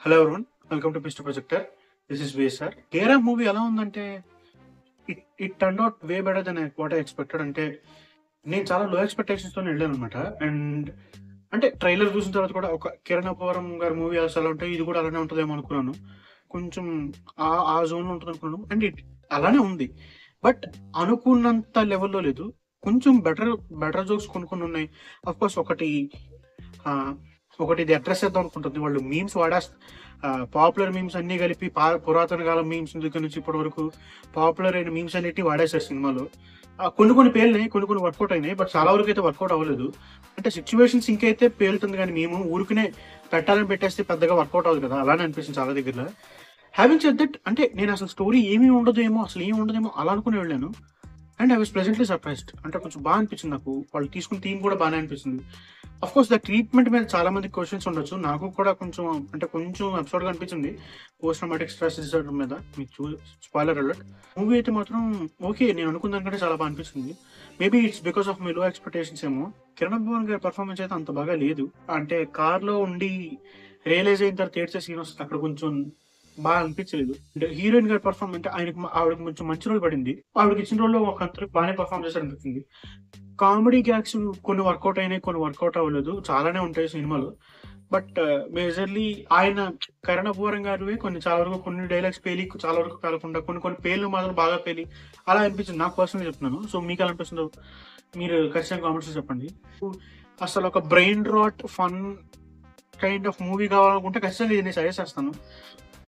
Hello everyone, welcome to పిస్టర్ projector. This is వేసర్. కేరా మూవీ ఎలా ఉందంటే it turn out way better than what I expected. అంటే నేను చాలా లో ఎక్స్పెక్టేషన్స్ తో వెళ్ళాను అనమాట. అండ్ అంటే ట్రైలర్ చూసిన తర్వాత కూడా ఒక కిరణ్ అపవరం గారి మూవీ అసలు ఉంటే ఇది కూడా అలానే ఉంటుందేమో అనుకున్నాను. కొంచెం ఆ జోన్ లో ఉంటుంది అనుకున్నాను. అండ్ అలానే ఉంది. బట్ అనుకున్నంత లెవెల్లో లేదు. కొంచెం బెటర్ బెటర్ జోక్స్ కొన్ని ఉన్నాయి. అఫ్ కోర్స్ ఆ, ఒకటి ఇది అడ్రస్ చేద్దాం అనుకుంటుంది. వాళ్ళు మీమ్స్ పాపులర్ మీమ్స్ అన్ని కలిపి పురాతన కాలం మీమ్స్ దగ్గర నుంచి ఇప్పటి వరకు పాపులర్ అయిన మీమ్స్ అన్నిటి వాడేశారు సినిమాలో. కొన్ని పేలినాయి, కొన్ని వర్కౌట్ అయినాయి. బట్ చాలా వరకు అయితే వర్కౌట్ అవ్వలేదు. అంటే సిచ్యువేషన్స్ ఇంకైతే పేలుతుంది, కానీ మేము ఊరికనే పెట్టాలని పెట్టేస్తే పెద్దగా వర్కౌట్ అవ్వదు కదా, అలానే అనిపిస్తుంది చాలా దగ్గర. హ్యావింగ్ సెడ్ దట్, అంటే నేను అసలు స్టోరీ ఏమీ ఉండదేమో, అసలు ఏమి ఉండదేమో అలా అనుకుని వెళ్ళాను. And I was pleasantly surprised. అంటే కొంచెం బాగా అనిపించింది నాకు. వాళ్ళు తీసుకున్న థీమ్ కూడా బాగానే అనిపిస్తుంది. అఫ్ కోర్స్ ద ట్రీట్మెంట్ మీద చాలా మంది క్వశ్చన్స్ ఉండొచ్చు. నాకు కూడా కొంచెం అబ్సర్డ్ గా అనిపించింది పోస్ట్ ట్రామాటిక్ స్ట్రెస్ డిసార్డర్ మీద. మీకు స్పాయిలర్ అలర్ట్. మూవీ అయితే మాత్రం ఓకే, నేను అనుకున్న దానికంటే చాలా బాగా అనిపిస్తుంది. Maybe it's because of my లో ఎక్స్పెక్టేషన్స్ ఏమో. కిరణ్ భవన్ గారి పర్ఫార్మెన్స్ అయితే అంత బాగా లేదు. అంటే కార్ లో ఉండి రియలైజ్ అయిన తర్వాత ఏడ్చే సీన్ వస్తుంది, అక్కడ కొంచెం బాగా అనిపించలేదు. అంటే హీరోయిన్ గారి పర్ఫార్మ్ అంటే ఆవిడకి కొంచెం మంచి రోల్ పడింది. ఆవిడకి ఇచ్చిన రోల్ లో ఒక అంతకు బాగానే పర్ఫార్మ్ చేశారు అనిపించింది. కామెడీ గ్యాగ్స్ కొన్ని వర్కౌట్ అయినాయి, కొన్ని వర్కౌట్ అవ్వలేదు. చాలానే ఉంటాయి సినిమాలు. బట్ మేజర్లీ ఆయన కరణ్ అపూరం గారివి చాలా వరకు కొన్ని డైలాగ్స్ పేలి, చాలా వరకు కాలకుండా కొన్ని పేర్లు మాత్రం బాగా పేలి అలా అనిపించింది. నాకు పర్సనల్ చెప్తున్నాను. సో మీకు ఎలా అనిపిస్తుందో మీరు ఖచ్చితంగా కామెంట్స్ చెప్పండి. అసలు ఒక brain rot fun kind of movie కావాలనుకుంటే ఖచ్చితంగా ఇది నేను సజెస్ట్ చేస్తాను.